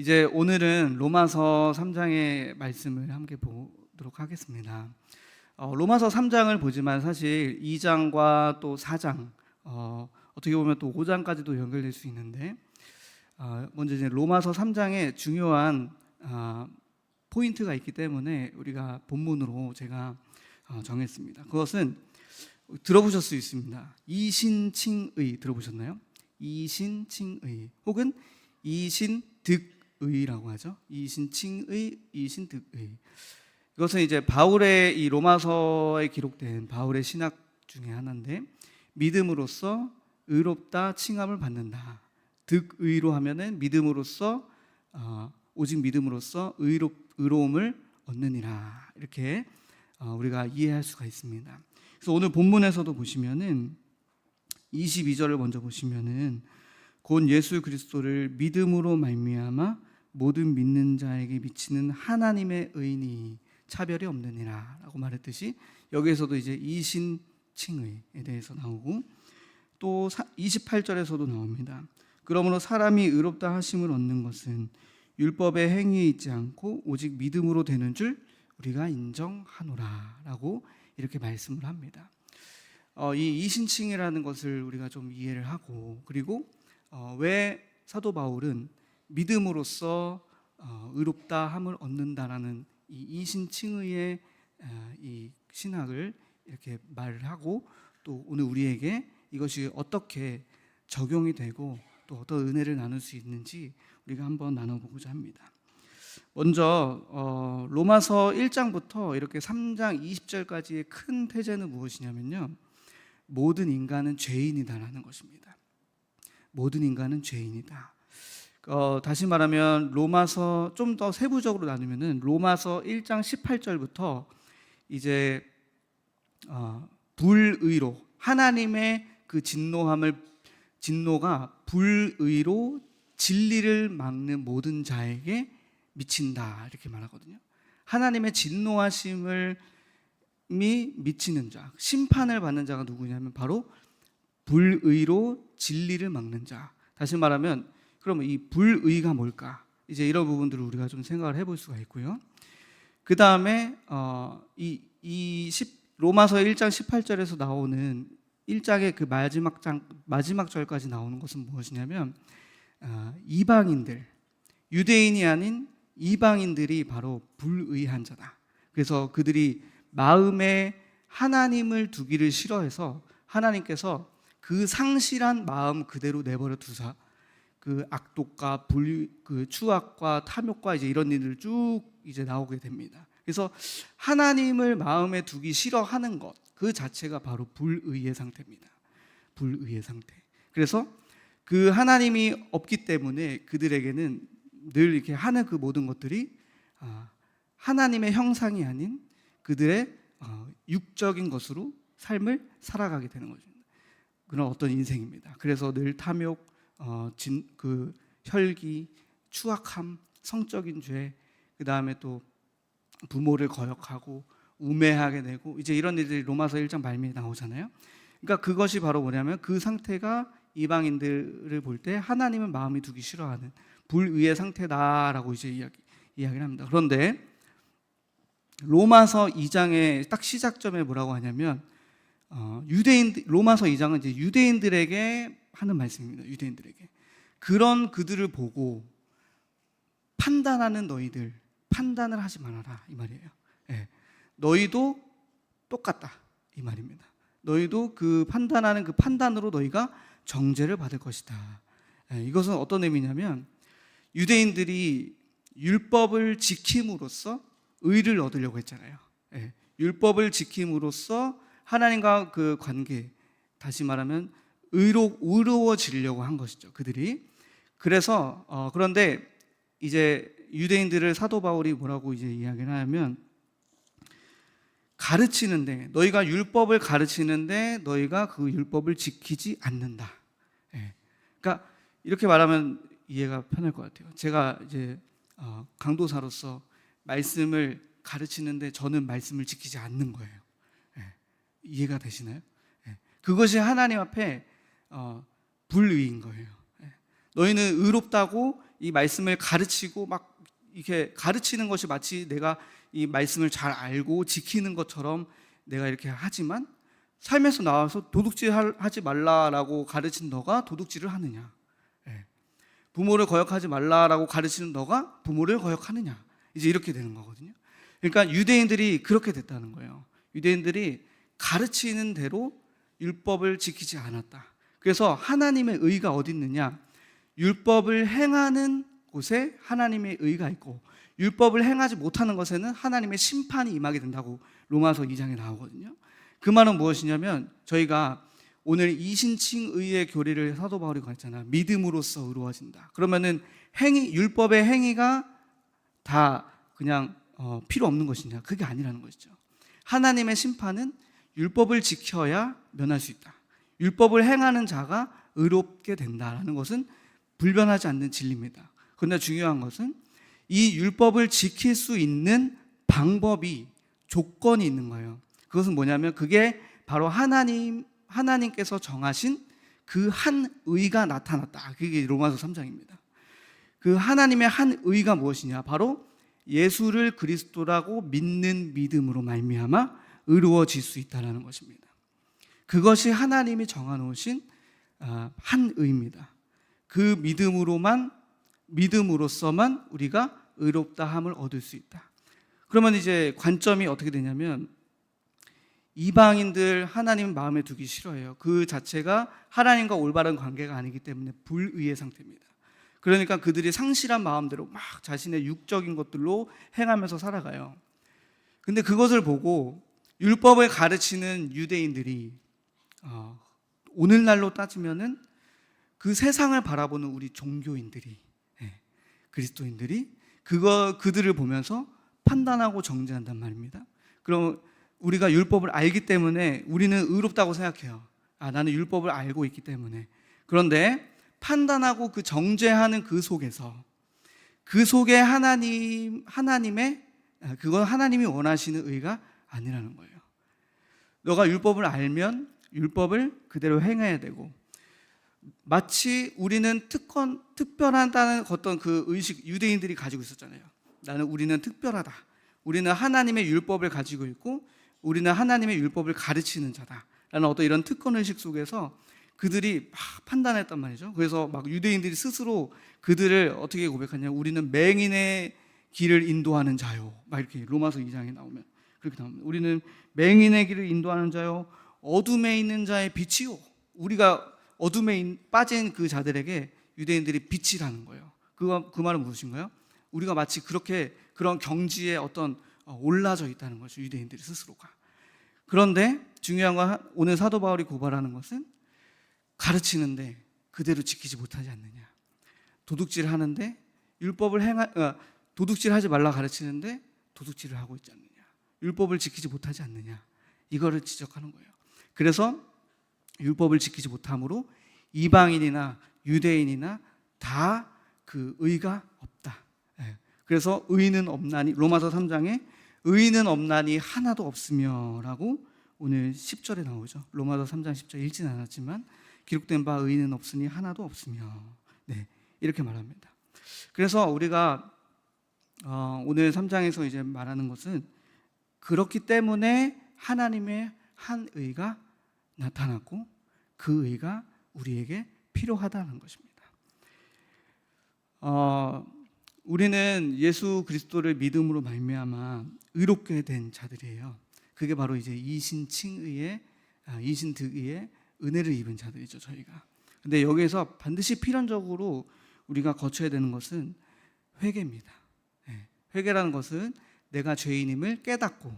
이제 오늘은 로마서 3장의 말씀을 함께 보도록 하겠습니다. 로마서 3장을 보지만 사실 2장과 또 4장, 어떻게 보면 또 5장까지도 연결될 수 있는데, 먼저 이제 로마서 3장에 중요한 포인트가 있기 때문에 우리가 본문으로 제가 정했습니다. 그것은 들어보실 수 있습니다. 이신칭의 들어보셨나요? 이신칭의 혹은 이신득의라고 하죠. 이신칭의, 이신득의. 이것은 이제 바울의 이 로마서에 기록된 바울의 신학 중에 하나인데, 믿음으로써 의롭다 칭함을 받는다. 득의로 하면은 믿음으로써 오직 믿음으로써 의로움을 얻느니라, 이렇게 우리가 이해할 수가 있습니다. 그래서 오늘 본문에서도 보시면은 22절을 먼저 보시면은 곧 예수 그리스도를 믿음으로 말미암아 모든 믿는 자에게 미치는 하나님의 의인이 차별이 없느니라 라고 말했듯이, 여기에서도 이제 이신칭의에 대해서 나오고, 또 28절에서도 나옵니다. 그러므로 사람이 의롭다 하심을 얻는 것은 율법의 행위에 있지 않고 오직 믿음으로 되는 줄 우리가 인정하노라 라고 이렇게 말씀을 합니다. 이 이신칭이라는 것을 우리가 좀 이해를 하고, 그리고 왜 사도 바울은 믿음으로써 의롭다 함을 얻는다라는 이 이신칭의의 이 신학을 이렇게 말을 하고, 또 오늘 우리에게 이것이 어떻게 적용이 되고 또 어떤 은혜를 나눌 수 있는지 우리가 한번 나눠보고자 합니다. 먼저 로마서 1장부터 이렇게 3장 20절까지의 큰 태제는 무엇이냐면요, 모든 인간은 죄인이다라는 것입니다. 모든 인간은 죄인이다. 다시 말하면 로마서 좀 더 세부적으로 나누면은 로마서 1장 18절부터 이제 불의로 하나님의 그 진노가 불의로 진리를 막는 모든 자에게 미친다, 이렇게 말하거든요. 하나님의 진노하심을 미치는 자, 심판을 받는 자가 누구냐면 바로 불의로 진리를 막는 자. 다시 말하면 그러면 이 불의가 뭘까? 이제 이런 부분들을 우리가 좀 생각을 해볼 수가 있고요. 그 다음에 로마서 1장 18절에서 나오는 1장의 그 마지막 절까지 나오는 것은 무엇이냐면, 이방인들, 유대인이 아닌 이방인들이 바로 불의한 자다. 그래서 그들이 마음에 하나님을 두기를 싫어해서 하나님께서 그 상실한 마음 그대로 내버려 두사 그 악독과 그 추악과 탐욕과 이제 이런 일들 쭉 이제 나오게 됩니다. 그래서 하나님을 마음에 두기 싫어하는 것 그 자체가 바로 불의의 상태입니다. 불의의 상태. 그래서 그 하나님이 없기 때문에 그들에게는 늘 이렇게 하는 그 모든 것들이 하나님의 형상이 아닌 그들의 육적인 것으로 삶을 살아가게 되는 거죠. 그런 어떤 인생입니다. 그래서 늘 탐욕, 그 혈기, 추악함, 성적인 죄, 그 다음에 또 부모를 거역하고 우매하게 되고, 이제 이런 일들이 로마서 1장 말미에 나오잖아요. 그러니까 그것이 바로 뭐냐면 그 상태가 이방인들을 볼 때 하나님은 마음이 두기 싫어하는 불의의 상태다라고 이제 이야기를 합니다. 그런데 로마서 2장의 딱 시작점에 뭐라고 하냐면, 로마서 2장은 이제 유대인들에게 하는 말씀입니다. 유대인들에게. 그런 그들을 보고 판단하는 너희들, 판단을 하지 말아라, 이 말이에요. 네. 너희도 똑같다, 이 말입니다. 너희도 그 판단하는 그 판단으로 너희가 정죄를 받을 것이다. 네. 이것은 어떤 의미냐면, 유대인들이 율법을 지킴으로써 의를 얻으려고 했잖아요. 네. 율법을 지킴으로써 하나님과 그 관계, 다시 말하면 의로워지려고 한 것이죠, 그들이. 그래서 그런데 이제 유대인들을 사도 바울이 뭐라고 이제 이야기를 하냐면, 가르치는데, 너희가 율법을 가르치는데 너희가 그 율법을 지키지 않는다. 네. 그러니까 이렇게 말하면 이해가 편할 것 같아요. 제가 이제 강도사로서 말씀을 가르치는데 저는 말씀을 지키지 않는 거예요. 네. 이해가 되시나요? 네. 그것이 하나님 앞에 불의인 거예요. 네. 너희는 의롭다고 이 말씀을 가르치고 막 이렇게 가르치는 것이 마치 내가 이 말씀을 잘 알고 지키는 것처럼 내가 이렇게 하지만 삶에서 나와서 도둑질 하지 말라라고 가르친 너가 도둑질을 하느냐? 예. 부모를 거역하지 말라라고 가르치는 너가 부모를 거역하느냐? 이제 이렇게 되는 거거든요. 그러니까 유대인들이 그렇게 됐다는 거예요. 유대인들이 가르치는 대로 율법을 지키지 않았다. 그래서 하나님의 의가 어디 있느냐? 율법을 행하는 곳에 하나님의 의가 있고 율법을 행하지 못하는 것에는 하나님의 심판이 임하게 된다고 로마서 2장에 나오거든요. 그 말은 무엇이냐면 저희가 오늘 이신칭의의 교리를 사도 바울이 가르쳤잖아요. 믿음으로써 의로워진다. 그러면은 율법의 행위가 다 그냥 필요 없는 것이냐? 그게 아니라는 것이죠. 하나님의 심판은 율법을 지켜야 면할 수 있다. 율법을 행하는 자가 의롭게 된다라는 것은 불변하지 않는 진리입니다. 그런데 중요한 것은 이 율법을 지킬 수 있는 방법이 조건이 있는 거예요. 그것은 뭐냐면 그게 바로 하나님께서 정하신 그 한 의가 나타났다. 그게 로마서 3장입니다. 그 하나님의 한 의가 무엇이냐? 바로 예수를 그리스도라고 믿는 믿음으로 말미암아 의로워질 수 있다는 것입니다. 그것이 하나님이 정해놓으신 한 의입니다. 그 믿음으로서만 우리가 의롭다함을 얻을 수 있다. 그러면 이제 관점이 어떻게 되냐면 이방인들 하나님 마음에 두기 싫어해요. 그 자체가 하나님과 올바른 관계가 아니기 때문에 불의의 상태입니다. 그러니까 그들이 상실한 마음대로 막 자신의 육적인 것들로 행하면서 살아가요. 근데 그것을 보고 율법을 가르치는 유대인들이 오늘날로 따지면은 그 세상을 바라보는 우리 종교인들이 그리스도인들이 그들을 보면서 판단하고 정죄한단 말입니다. 그럼 우리가 율법을 알기 때문에 우리는 의롭다고 생각해요. 나는 율법을 알고 있기 때문에. 그런데 판단하고 그 정죄하는 그 속에 하나님의 그건 하나님이 원하시는 의가 아니라는 거예요. 너가 율법을 알면 율법을 그대로 행해야 되고 마치 우리는 특별하다는 어떤 그 의식 유대인들이 가지고 있었잖아요. 우리는 특별하다. 우리는 하나님의 율법을 가지고 있고 우리는 하나님의 율법을 가르치는 자다라는 어떤 이런 특권의식 속에서 그들이 막 판단했단 말이죠. 그래서 막 유대인들이 스스로 그들을 어떻게 고백하냐? 우리는 맹인의 길을 인도하는 자요. 막 이렇게 로마서 2장에 나오면 그렇게 나옵니다. 우리는 맹인의 길을 인도하는 자요. 어둠에 있는 자의 빛이요. 우리가 어둠에 빠진 그 자들에게 유대인들이 빛이라는 거예요. 그 말은 무엇인가요? 우리가 마치 그런 경지에 어떤 올라져 있다는 거죠. 유대인들이 스스로가. 그런데 중요한 건 오늘 사도 바울이 고발하는 것은 가르치는데 그대로 지키지 못하지 않느냐. 도둑질을 하는데 도둑질하지 말라 가르치는데 도둑질을 하고 있지 않느냐. 율법을 지키지 못하지 않느냐. 이거를 지적하는 거예요. 그래서 율법을 지키지 못함으로 이방인이나 유대인이나 다 그 의가 없다. 그래서 의는 없나니 로마서 3장에 의는 없나니 하나도 없으며라고 오늘 10절에 나오죠. 로마서 3장 10절 읽지는 않았지만 기록된 바 의는 없으니 하나도 없으며 이렇게 말합니다. 그래서 우리가 오늘 3장에서 이제 말하는 것은 그렇기 때문에 하나님의 한 의가 나타났고 그 의가 우리에게 필요하다는 것입니다. 우리는 예수 그리스도를 믿음으로 말미암아 의롭게 된 자들이에요. 그게 바로 이제 이신칭의의 이신득의의 은혜를 입은 자들이죠, 저희가. 근데 여기에서 반드시 필연적으로 우리가 거쳐야 되는 것은 회개입니다. 회개라는 것은 내가 죄인임을 깨닫고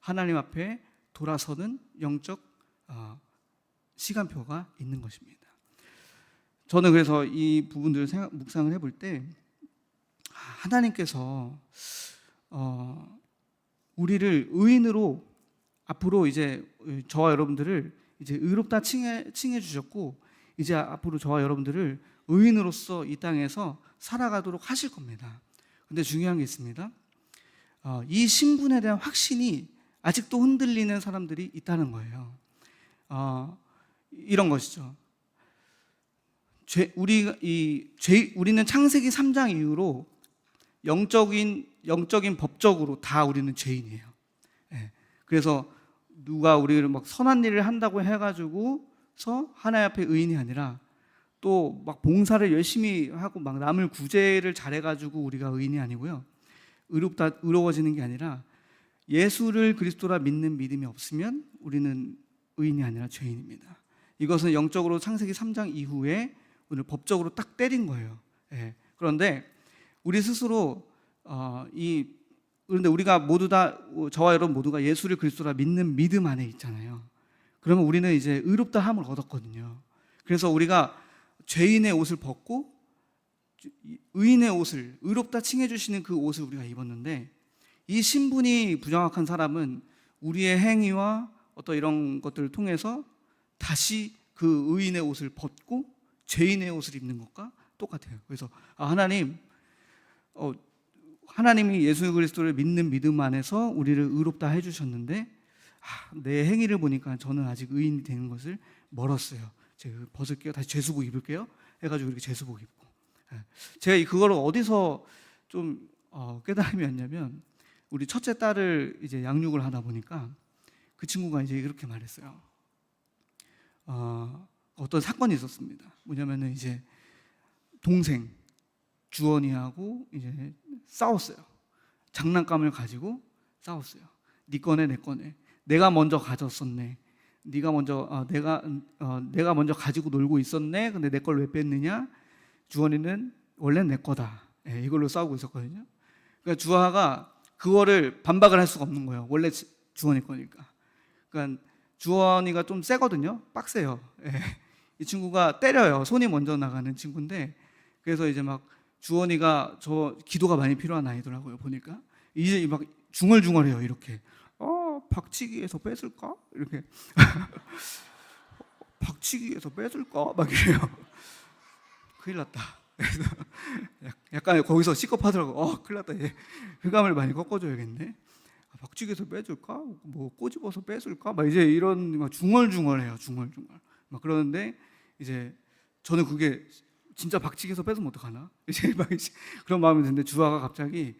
하나님 앞에 돌아서는 영적 시간표가 있는 것입니다. 저는 그래서 이 부분들을 묵상을 해볼 때 하나님께서 우리를 의인으로 앞으로 이제 저와 여러분들을 이제 의롭다 칭해 주셨고 이제 앞으로 저와 여러분들을 의인으로서 이 땅에서 살아가도록 하실 겁니다. 근데 중요한 게 있습니다. 이 신분에 대한 확신이 아직도 흔들리는 사람들이 있다는 거예요. 이런 것이죠. 우리는 창세기 3장 이후로 영적인 법적으로 다 우리는 죄인이에요. 예. 그래서 누가 우리를 막 선한 일을 한다고 해가지고서 하나님 앞에 의인이 아니라 또 막 봉사를 열심히 하고 막 남을 구제를 잘해가지고 우리가 의인이 아니고요. 의로워지는 게 아니라 예수를 그리스도라 믿는 믿음이 없으면 우리는 의인이 아니라 죄인입니다. 이것은 영적으로 창세기 3장 이후에 오늘 법적으로 딱 때린 거예요. 예. 그런데 우리 스스로 그런데 우리가 모두 다, 저와 여러분 모두가 예수를 그리스도라 믿는 믿음 안에 있잖아요. 그러면 우리는 이제 의롭다함을 얻었거든요. 그래서 우리가 죄인의 옷을 벗고 의인의 옷을, 의롭다 칭해주시는 그 옷을 우리가 입었는데, 이 신분이 부정확한 사람은 우리의 행위와 어떤 이런 것들을 통해서 다시 그 의인의 옷을 벗고 죄인의 옷을 입는 것과 똑같아요. 그래서 하나님이 예수 그리스도를 믿는 믿음 안에서 우리를 의롭다 해주셨는데, 내 행위를 보니까 저는 아직 의인이 되는 것을 멀었어요. 제가 벗을게요, 다시 죄수복 입을게요 해가지고 이렇게 죄수복 입고, 제가 그걸 어디서 좀 깨달음이 왔냐면, 우리 첫째 딸을 이제 양육을 하다 보니까 그 친구가 이제 이렇게 말했어요. 어떤 사건이 있었습니다. 뭐냐면은 이제 동생 주원이하고 이제 싸웠어요. 장난감을 가지고 싸웠어요. 네 거네 내 거네. 내가 먼저 가졌었네. 내가 먼저 가지고 놀고 있었네. 근데 내 걸 왜 뺐느냐? 주원이는 원래 내 거다. 이걸로 싸우고 있었거든요. 그러니까 주아가 그거를 반박을 할 수가 없는 거예요. 원래 주원이 거니까. 그러니까 주원이가 좀 세거든요. 빡세요. 이 친구가 때려요. 손이 먼저 나가는 친구인데, 그래서 이제 막 주원이가 기도가 많이 필요한 아이더라고요. 보니까 이제 막 중얼중얼해요. 이렇게 박치기에서 뺏을까? 이렇게 박치기에서 뺏을까? 막 이래요. 큰일 났다. 그래서 약간 거기서 시겁하더라고. 큰일 났다. 얘 흑암을 많이 꺾어줘야겠네. 박치기에서 뺏을까? 뭐 꼬집어서 뺏을까? 막 이제 이런 막 중얼중얼해요. 중얼중얼. 막 그러는데 이제 저는 그게 진짜 박치기에서 뺏으면 어떡하나? 이제 막 그런 마음이 드는데, 주아가 갑자기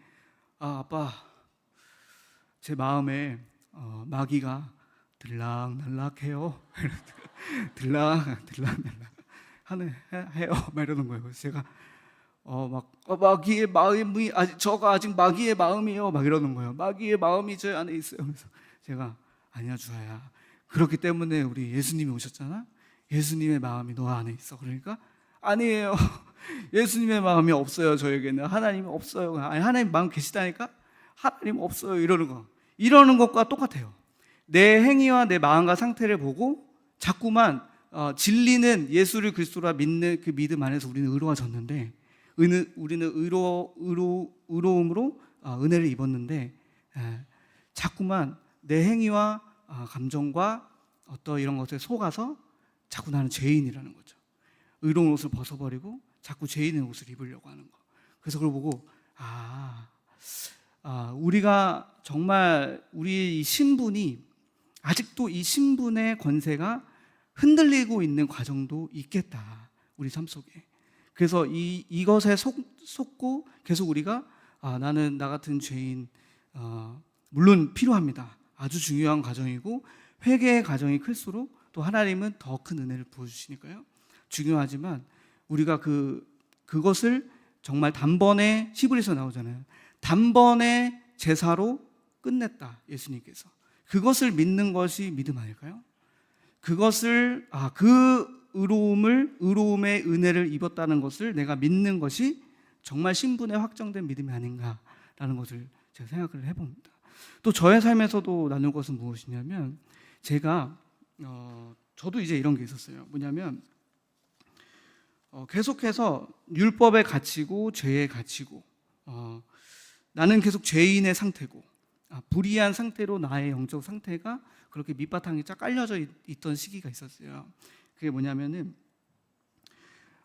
아빠, 제 마음에 마귀가 들락날락해요. 들락날락 해요. 막 이러는 거예요. 그래서 제가 마귀의 마음이 저가 아직 마귀의 마음이요. 막 이러는 거예요. 마귀의 마음이 저 안에 있어요. 그래서 제가 아니야 주아야. 그렇기 때문에 우리 예수님이 오셨잖아. 예수님의 마음이 너 안에 있어. 그러니까 아니에요. 예수님의 마음이 없어요. 저에게는 하나님이 없어요. 아니, 하나님 마음 계시다니까. 하나님 없어요. 이러는 것과 똑같아요. 내 행위와 내 마음과 상태를 보고 자꾸만 진리는 예수를 그리스도라 믿는 그 믿음 안에서 우리는 의로워졌는데, 우리는 의로움으로 은혜를 입었는데, 자꾸만 내 행위와 감정과 어떤 이런 것에 속아서 자꾸 나는 죄인이라는 거죠. 의로운 옷을 벗어버리고 자꾸 죄인의 옷을 입으려고 하는 거. 그래서 그걸 보고 우리가 정말 우리의 이 신분이, 아직도 이 신분의 권세가 흔들리고 있는 과정도 있겠다, 우리 삶 속에. 그래서 이것에 속고 계속 우리가 나는 나 같은 죄인, 물론 필요합니다. 아주 중요한 과정이고 회개의 과정이 클수록 또 하나님은 더 큰 은혜를 부어주시니까요. 중요하지만 우리가 그것을 정말 단번에, 히브리서 나오잖아요. 단번에 제사로 끝냈다, 예수님께서. 그것을 믿는 것이 믿음 아닐까요? 그것을 그 의로움의 은혜를 입었다는 것을 내가 믿는 것이 정말 신분에 확정된 믿음이 아닌가라는 것을 제가 생각을 해봅니다. 또 저의 삶에서도 나눌 것은 무엇이냐면, 저도 이제 이런 게 있었어요. 뭐냐면 계속해서 율법에 갇히고 죄에 갇히고, 나는 계속 죄인의 상태고, 불의한 상태로 나의 영적 상태가 그렇게 밑바탕이 쫙 깔려져 있던 시기가 있었어요. 그게 뭐냐면은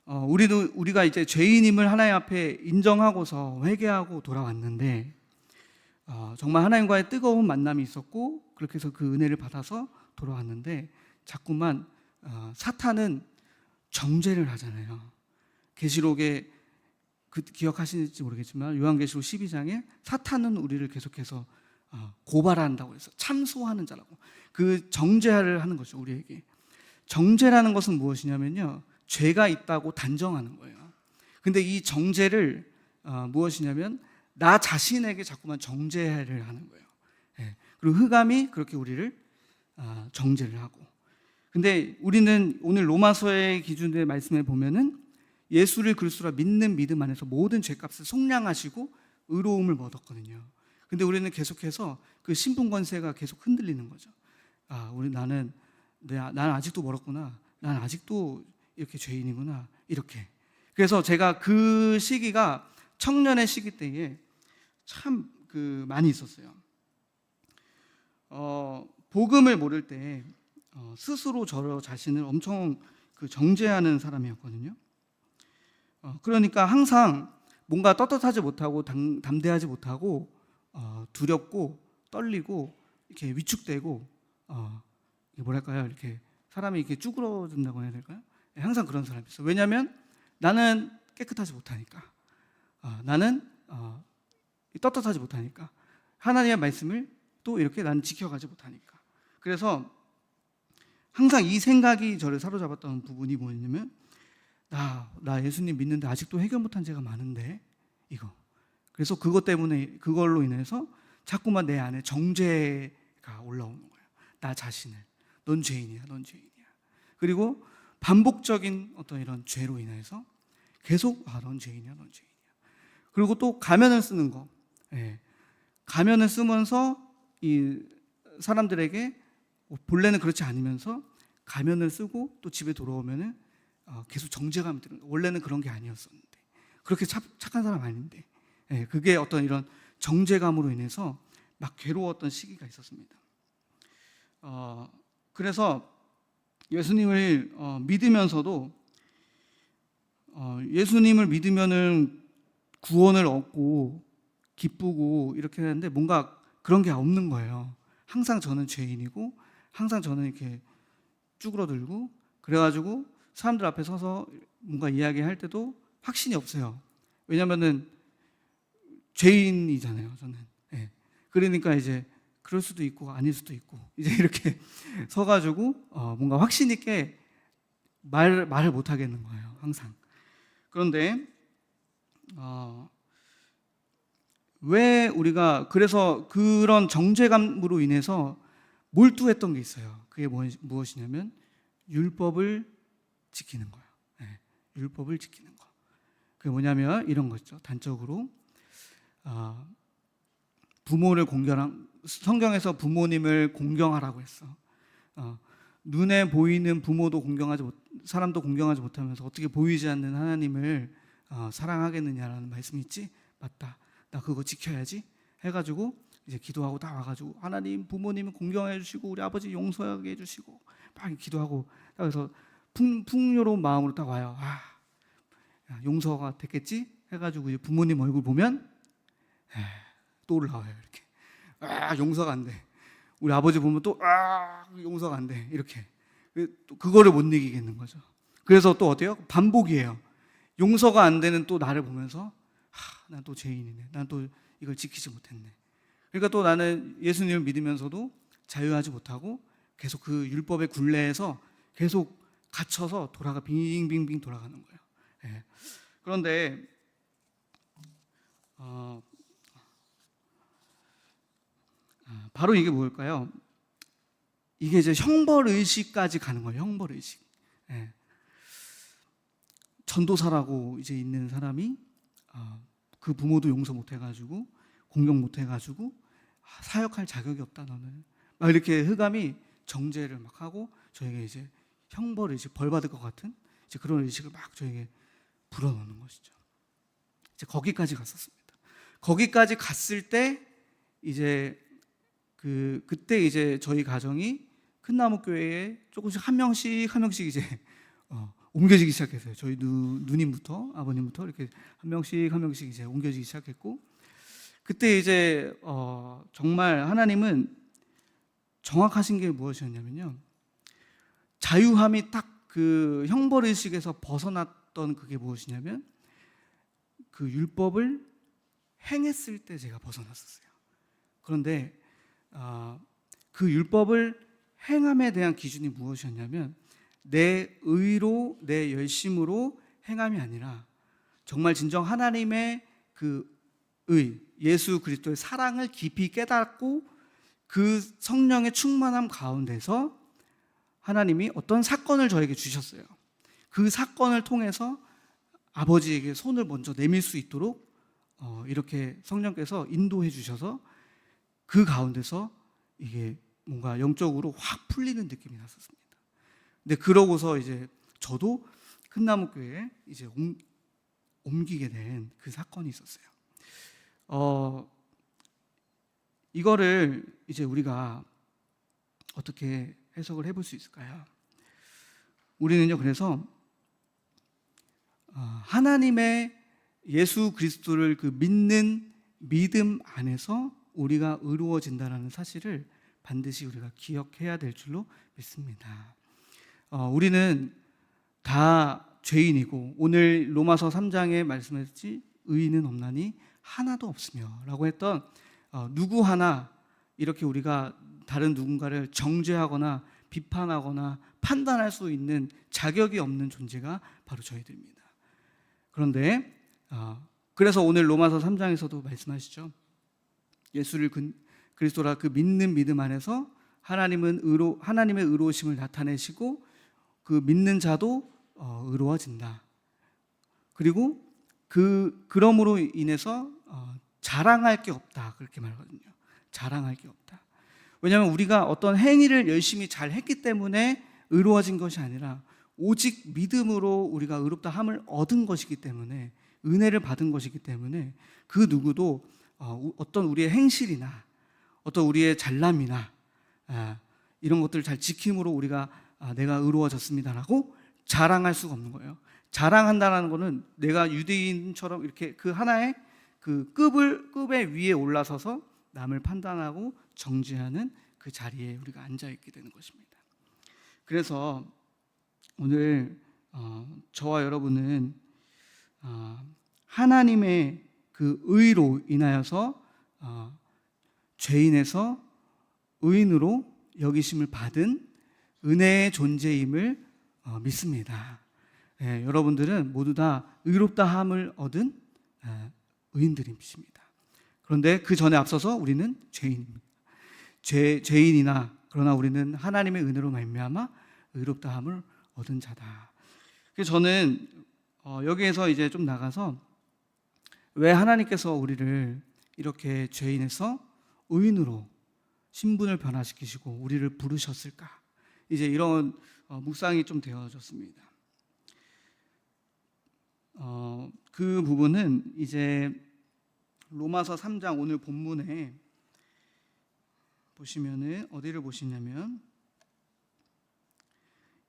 우리가 이제 죄인임을 하나님 앞에 인정하고서 회개하고 돌아왔는데, 정말 하나님과의 뜨거운 만남이 있었고, 그렇게 해서 그 은혜를 받아서 돌아왔는데, 자꾸만 사탄은 정죄를 하잖아요. 계시록에 기억하시는지 모르겠지만 요한계시록 12장에 사탄은 우리를 계속해서 고발한다고 해서 참소하는 자라고 그 정죄를 하는 거죠. 우리에게 정죄라는 것은 무엇이냐면요, 죄가 있다고 단정하는 거예요. 근데 이 정죄를 무엇이냐면 나 자신에게 자꾸만 정죄를 하는 거예요. 예. 그리고 흑암이 그렇게 우리를 정죄를 하고. 근데 우리는 오늘 로마서의 기준의 말씀에 보면은 예수를 그리스도라 믿는 믿음 안에서 모든 죄값을 속량하시고 의로움을 얻었거든요. 근데 우리는 계속해서 그 신분 권세가 계속 흔들리는 거죠. 나는 아직도 멀었구나. 난 아직도 이렇게 죄인이구나. 이렇게. 그래서 제가 그 시기가 청년의 시기 때에 참 많이 있었어요. 복음을 모를 때 스스로 저 자신을 엄청 정죄하는 사람이었거든요. 그러니까 항상 뭔가 떳떳하지 못하고 담대하지 못하고 두렵고 떨리고 이렇게 위축되고 뭐랄까요? 이렇게 사람이 이렇게 쭈그러든다고 해야 될까요? 항상 그런 사람이 있어요. 왜냐하면 나는 깨끗하지 못하니까, 나는 떳떳하지 못하니까, 하나님의 말씀을 또 이렇게 나는 지켜가지 못하니까. 그래서 항상 이 생각이 저를 사로잡았던 부분이 뭐냐면 나 예수님 믿는데 아직도 해결 못한 죄가 많은데 이거. 그래서 그것 때문에 그걸로 인해서 자꾸만 내 안에 정죄가 올라오는 거예요. 나 자신을 넌 죄인이야, 넌 죄인이야. 그리고 반복적인 어떤 이런 죄로 인해서 계속 넌 죄인이야, 넌 죄인이야. 그리고 또 가면을 쓰는 거. 예. 가면을 쓰면서 이 사람들에게 본래는 그렇지 않으면서 가면을 쓰고 또 집에 돌아오면은 계속 정죄감이 드는 거예요. 원래는 그런 게 아니었었는데, 그렇게 착한 사람 아닌데. 예, 그게 어떤 이런 정죄감으로 인해서 막 괴로웠던 시기가 있었습니다. 그래서 예수님을 믿으면서도 예수님을 믿으면은 구원을 얻고 기쁘고 이렇게 하는데 뭔가 그런 게 없는 거예요. 항상 저는 죄인이고 항상 저는 이렇게 쭈그러들고 그래가지고 사람들 앞에 서서 뭔가 이야기할 때도 확신이 없어요. 왜냐면은 죄인이잖아요, 저는. 예. 그러니까 이제 그럴 수도 있고 아닐 수도 있고 이제 이렇게 서가지고 뭔가 확신 있게 말을 못 하겠는 거예요, 항상. 그런데 왜 우리가 그래서 그런 정죄감으로 인해서 몰두했던 게 있어요. 그게 무엇이냐면 율법을 지키는 거예요. 네, 율법을 지키는 거. 그게 뭐냐면 이런 거죠. 단적으로 부모를 성경에서 부모님을 공경하라고 했어. 눈에 보이는 부모도 사람도 공경하지 못하면서 어떻게 보이지 않는 하나님을 사랑하겠느냐라는 말씀이 있지? 맞다. 나 그거 지켜야지 해가지고 이제 기도하고 다 와가지고 하나님 부모님을 공경해 주시고 우리 아버지 용서하게 해주시고 막 기도하고 그래서 풍요로운 마음으로 딱 와요. 용서가 됐겠지 해가지고 이제 부모님 얼굴 보면 또 올라와요. 이렇게 용서가 안 돼. 우리 아버지 보면 또 용서가 안 돼. 이렇게 그거를 못 이기겠는 거죠. 그래서 또 어때요? 반복이에요. 용서가 안 되는 또 나를 보면서 난 또 죄인이네. 난 또 이걸 지키지 못했네. 그러니까 또 나는 예수님을 믿으면서도 자유하지 못하고 계속 그 율법의 굴레에서 계속 갇혀서 빙빙빙 돌아가는 거예요. 예. 그런데 바로 이게 뭘까요? 이게 이제 형벌의식까지 가는 거예요. 형벌의식. 예. 전도사라고 이제 있는 사람이 그 부모도 용서 못 해가지고 공경 못 해가지고 사역할 자격이 없다 너는 막 이렇게 흑암이 정죄를 막 하고 저에게 이제 형벌의식, 벌 받을 것 같은 이제 그런 의식을 막 저에게 불어넣는 것이죠. 이제 거기까지 갔었습니다. 거기까지 갔을 때 이제 그때 이제 저희 가정이 큰나무 교회에 조금씩 한 명씩 이제 옮겨지기 시작했어요. 저희 누님부터 아버님부터 이렇게 한 명씩 이제 옮겨지기 시작했고 그때 이제 정말 하나님은 정확하신 게 무엇이었냐면요. 자유함이 딱 그 형벌의식에서 벗어났던 벗어났던 그게 무엇이냐면 그 율법을 행했을 때 제가 벗어났었어요. 그런데 그 율법을 행함에 대한 기준이 무엇이었냐면 내 의로 내 열심으로 행함이 아니라 정말 진정 하나님의 그 의, 예수 그리스도의 사랑을 깊이 깨닫고 그 성령의 충만함 가운데서 하나님이 어떤 사건을 저에게 주셨어요. 그 사건을 통해서 아버지에게 손을 먼저 내밀 수 있도록 이렇게 성령께서 인도해 주셔서 그 가운데서 이게 뭔가 영적으로 확 풀리는 느낌이 났었습니다. 근데 그러고서 이제 저도 큰나무교회에 이제 옮기게 된 그 사건이 있었어요. 이거를 이제 우리가 어떻게 해석을 해볼 수 있을까요? 우리는요, 그래서 하나님의 예수 그리스도를 그 믿는 믿음 안에서 우리가 의로워진다는 사실을 반드시 우리가 기억해야 될 줄로 믿습니다. 우리는 다 죄인이고 오늘 로마서 3장에 말씀했지 의인은 없나니 하나도 없으며 라고 했던 누구 하나 이렇게 우리가 다른 누군가를 정죄하거나 비판하거나 판단할 수 있는 자격이 없는 존재가 바로 저희들입니다. 그런데 그래서 오늘 로마서 3장에서도 말씀하시죠. 예수를 그리스도라 그 믿는 믿음 안에서 하나님의 의로우심을 나타내시고 그 믿는 자도 의로워진다. 그리고 그럼으로 인해서 자랑할 게 없다. 그렇게 말하거든요. 자랑할 게 없다. 왜냐하면 우리가 어떤 행위를 열심히 잘 했기 때문에 의로워진 것이 아니라 오직 믿음으로 우리가 의롭다 함을 얻은 것이기 때문에 은혜를 받은 것이기 때문에 그 누구도 어떤 우리의 행실이나 어떤 우리의 잘남이나 이런 것들을 잘 지킴으로 우리가 내가 의로워졌습니다라고 자랑할 수가 없는 거예요. 자랑한다는 것은 내가 유대인처럼 이렇게 그 하나의 그 급의 위에 올라서서 남을 판단하고 정죄하는 그 자리에 우리가 앉아 있게 되는 것입니다. 그래서 오늘 저와 여러분은 하나님의 그 의로 인하여서 죄인에서 의인으로 여기심을 받은 은혜의 존재임을 믿습니다. 여러분들은 모두 다 의롭다 함을 얻은 의인들이십니다. 그런데 그 전에 앞서서 우리는 죄인입니다. 죄인이나 그러나 우리는 하나님의 은혜로 말미암아 의롭다 함을 얻은 자다. 그래서 저는 여기에서 이제 좀 나가서 왜 하나님께서 우리를 이렇게 죄인에서 의인으로 신분을 변화시키시고 우리를 부르셨을까? 이제 이런 묵상이 좀 되어졌습니다. 그 부분은 이제 로마서 3장 오늘 본문에 보시면은 어디를 보시냐면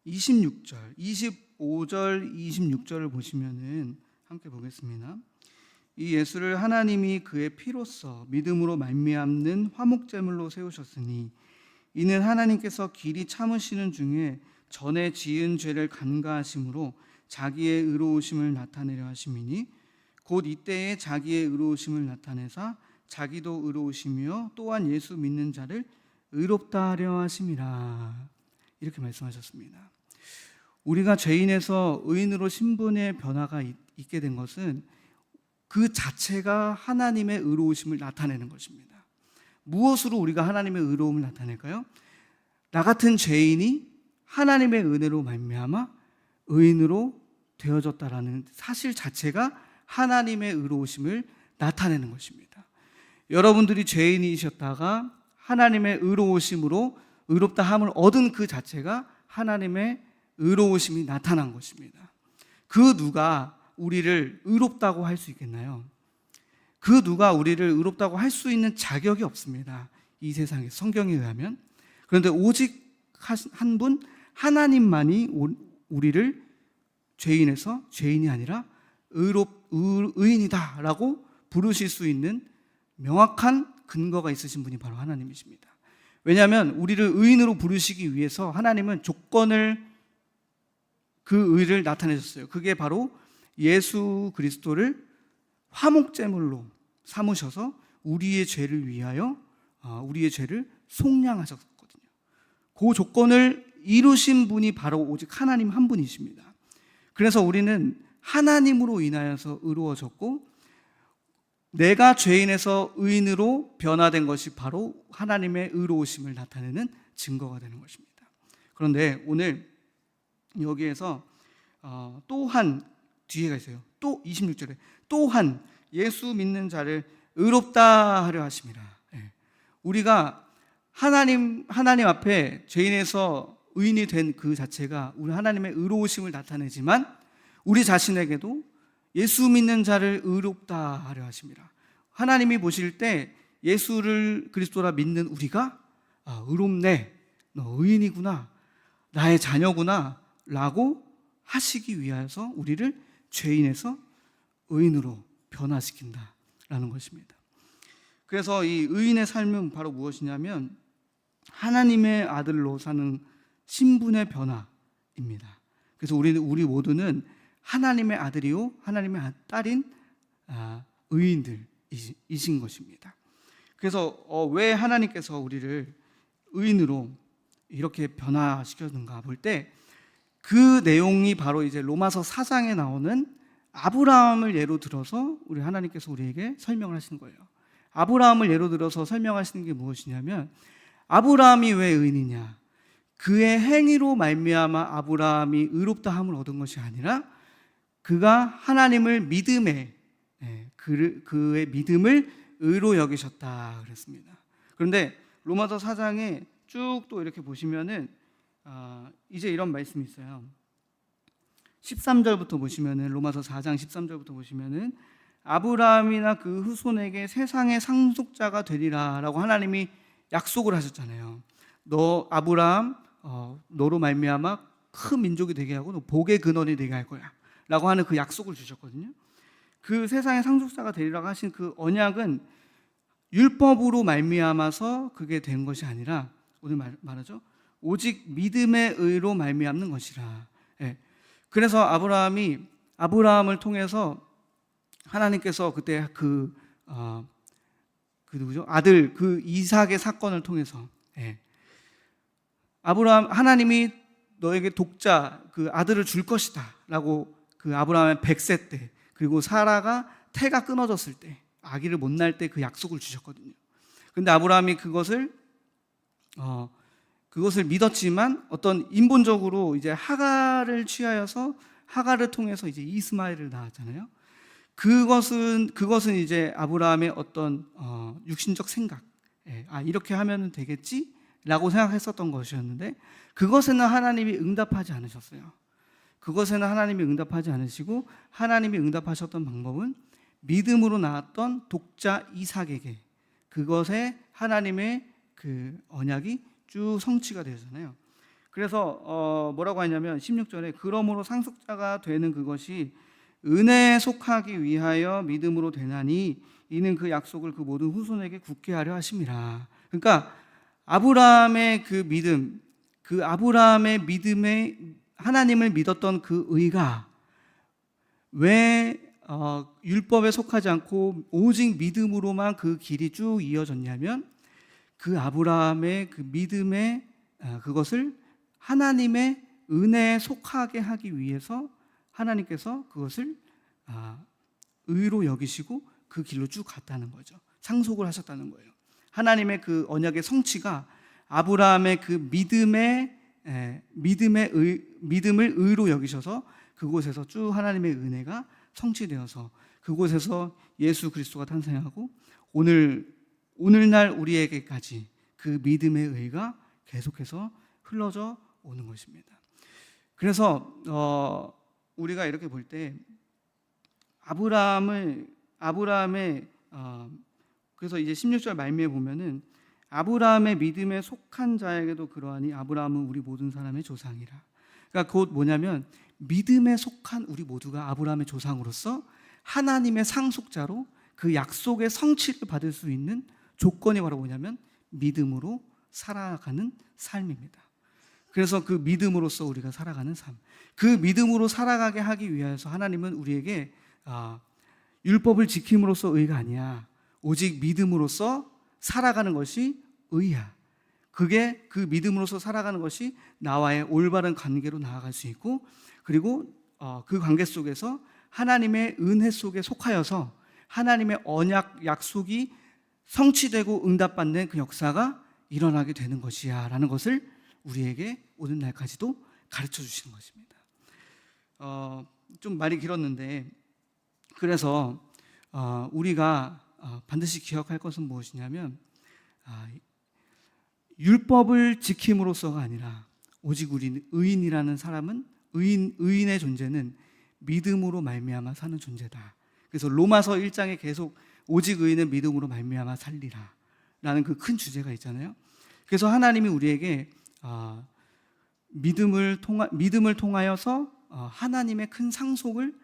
26절, 25절, 26절을 보시면은 함께 보겠습니다. 이 예수를 하나님이 그의 피로써 믿음으로 말미암는 화목제물로 세우셨으니 이는 하나님께서 길이 참으시는 중에 전에 지은 죄를 간과하심으로 자기의 의로우심을 나타내려 하심이니 곧 이때에 자기의 의로우심을 나타내사 자기도 의로우시며 또한 예수 믿는 자를 의롭다 하려 하심이라. 이렇게 말씀하셨습니다. 우리가 죄인에서 의인으로 신분의 변화가 있게 된 것은 그 자체가 하나님의 의로우심을 나타내는 것입니다. 무엇으로 우리가 하나님의 의로움을 나타낼까요? 나 같은 죄인이 하나님의 은혜로 말미암아 의인으로 되어졌다라는 사실 자체가 하나님의 의로우심을 나타내는 것입니다. 여러분들이 죄인이셨다가 하나님의 의로우심으로 의롭다 함을 얻은 그 자체가 하나님의 의로우심이 나타난 것입니다. 그 누가 우리를 의롭다고 할 수 있겠나요? 그 누가 우리를 의롭다고 할 수 있는 자격이 없습니다. 이 세상에 성경에 의하면. 그런데 오직 한 분 하나님만이 우리를 죄인에서 죄인이 아니라 의인이다라고 부르실 수 있는 명확한 근거가 있으신 분이 바로 하나님이십니다. 왜냐하면 우리를 의인으로 부르시기 위해서 하나님은 조건을 그 의를 나타내셨어요. 그게 바로 예수 그리스도를 화목제물로 삼으셔서 우리의 죄를 위하여 우리의 죄를 속량하셨거든요. 그 조건을 이루신 분이 바로 오직 하나님 한 분이십니다. 그래서 우리는 하나님으로 인하여서 의로워졌고, 내가 죄인에서 의인으로 변화된 것이 바로 하나님의 의로우심을 나타내는 증거가 되는 것입니다. 그런데 오늘 여기에서 또한 뒤에가 있어요. 또 26절에 또한 예수 믿는 자를 의롭다 하려 하심이라. 우리가 하나님 앞에 죄인에서 의인이 된 그 자체가 우리 하나님의 의로우심을 나타내지만, 우리 자신에게도 예수 믿는 자를 의롭다 하려 하심이라. 하나님이 보실 때 예수를 그리스도라 믿는 우리가 의롭네, 너 의인이구나, 나의 자녀구나 라고 하시기 위하여서 우리를 죄인에서 의인으로 변화시킨다라는 것입니다. 그래서 이 의인의 삶은 바로 무엇이냐면 하나님의 아들로 사는 신분의 변화입니다. 그래서 우리 모두는 하나님의 아들이요 하나님의 딸인 의인들이신 것입니다. 그래서 왜 하나님께서 우리를 의인으로 이렇게 변화시켰는가 볼 때, 그 내용이 바로 이제 로마서 4장에 나오는 아브라함을 예로 들어서 우리 하나님께서 우리에게 설명을 하시는 거예요. 아브라함을 예로 들어서 설명하시는 게 무엇이냐면, 아브라함이 왜 의인이냐, 그의 행위로 말미암아 아브라함이 의롭다함을 얻은 것이 아니라 그가 하나님을 믿음에 그의 믿음을 의로 여기셨다 그랬습니다. 그런데 로마서 4장에 쭉 또 이렇게 보시면은 이제 이런 말씀이 있어요. 13절부터 보시면은, 로마서 4장 13절부터 보시면은 아브라함이나 그 후손에게 세상의 상속자가 되리라라고 하나님이 약속을 하셨잖아요. 너 아브라함 너로 말미암아 큰 민족이 되게 하고 너 복의 근원이 되게 할 거야 라고 하는 그 약속을 주셨거든요. 그 세상의 상속자가 되리라고 하신 그 언약은 율법으로 말미암아서 그게 된 것이 아니라, 오늘 말하죠, 오직 믿음의 의로 말미암는 것이라. 그래서 아브라함을 통해서 하나님께서 그때 그 누구죠? 아들 그 이삭의 사건을 통해서 하나님이 너에게 독자 그 아들을 줄 것이다라고 그 아브라함의 100세 때, 그리고 사라가 태가 끊어졌을 때, 아기를 못 낳을 때 그 약속을 주셨거든요. 근데 아브라함이 그것을 믿었지만 어떤 인본적으로 이제 하갈을 취하여서 하갈을 통해서 이제 이스마엘을 낳았잖아요. 그것은 이제 아브라함의 어떤 육신적 생각, 이렇게 하면 되겠지라고 생각했었던 것이었는데, 그것에는 하나님이 응답하지 않으셨어요. 그것에는 하나님이 응답하지 않으시고, 하나님이 응답하셨던 방법은 믿음으로 낳았던 독자 이삭에게, 그것에 하나님의 그 언약이 쭉 성취가 되잖아요. 그래서 뭐라고 하냐면 16절에 그러므로 상속자가 되는 그것이 은혜에 속하기 위하여 믿음으로 되나니 이는 그 약속을 그 모든 후손에게 굳게 하려 하심이라. 그러니까 아브라함의 그 믿음, 그 아브라함의 믿음에 하나님을 믿었던 그 의가 왜 율법에 속하지 않고 오직 믿음으로만 그 길이 쭉 이어졌냐면, 그 아브라함의 그 믿음의 그것을 하나님의 은혜에 속하게 하기 위해서 하나님께서 그것을 의로 여기시고 그 길로 쭉 갔다는 거죠. 상속을 하셨다는 거예요. 하나님의 그 언약의 성취가 아브라함의 그 믿음을 의로 여기셔서 그곳에서 쭉 하나님의 은혜가 성취되어서 그곳에서 예수 그리스도가 탄생하고 오늘날 우리에게까지 그 믿음의 의가 계속해서 흘러져 오는 것입니다. 그래서 우리가 이렇게 볼 때 아브라함의 그래서 이제 16절 말미에 보면은 아브라함의 믿음에 속한 자에게도 그러하니 아브라함은 우리 모든 사람의 조상이라. 그러니까 곧 뭐냐면 믿음에 속한 우리 모두가 아브라함의 조상으로서 하나님의 상속자로 그 약속의 성취를 받을 수 있는 조건이 바로 뭐냐면 믿음으로 살아가는 삶입니다. 그래서 그 믿음으로써 우리가 살아가는 삶, 그 믿음으로 살아가게 하기 위해서 하나님은 우리에게 율법을 지킴으로써 의가 아니야. 오직 믿음으로써 살아가는 것이 의야. 그게 그 믿음으로써 살아가는 것이 나와의 올바른 관계로 나아갈 수 있고, 그리고 그 관계 속에서 하나님의 은혜 속에 속하여서 하나님의 언약 약속이 성취되고 응답받는 그 역사가 일어나게 되는 것이야 라는 것을 우리에게 오늘날까지도 가르쳐 주시는 것입니다. 좀 말이 길었는데, 그래서 우리가 반드시 기억할 것은 무엇이냐면, 율법을 지킴으로써가 아니라 오직 우리 의인이라는 사람은 의인의 존재는 믿음으로 말미암아 사는 존재다. 그래서 로마서 1장에 계속 오직 의인은 믿음으로 말미암아 살리라 라는 그 큰 주제가 있잖아요. 그래서 하나님이 우리에게 믿음을 통하여서 하나님의 큰 상속을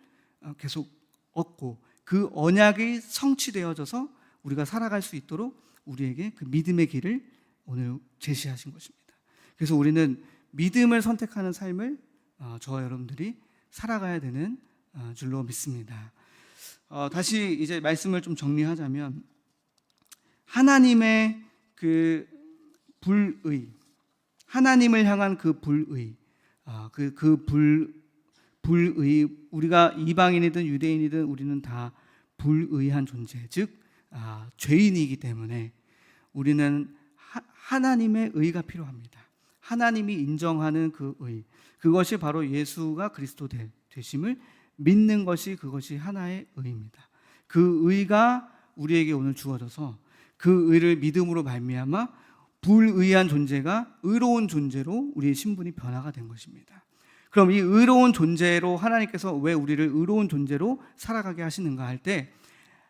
계속 얻고 그 언약이 성취되어져서 우리가 살아갈 수 있도록 우리에게 그 믿음의 길을 오늘 제시하신 것입니다. 그래서 우리는 믿음을 선택하는 삶을 저와 여러분들이 살아가야 되는 줄로 믿습니다. 다시 이제 말씀을 좀 정리하자면, 하나님의 그 불의, 하나님을 향한 그 불의, 불의, 우리가 이방인이든 유대인이든 우리는 다 불의한 존재, 즉 죄인이기 때문에 우리는 하나님의 의가 필요합니다. 하나님이 인정하는 그 의, 그것이 바로 예수가 그리스도 되심을 믿는 것이, 그것이 하나의 의입니다. 그 의가 우리에게 오늘 주어져서 그 의를 믿음으로 말미암아 불의한 존재가 의로운 존재로 우리의 신분이 변화가 된 것입니다. 그럼 이 의로운 존재로 하나님께서 왜 우리를 의로운 존재로 살아가게 하시는가 할 때,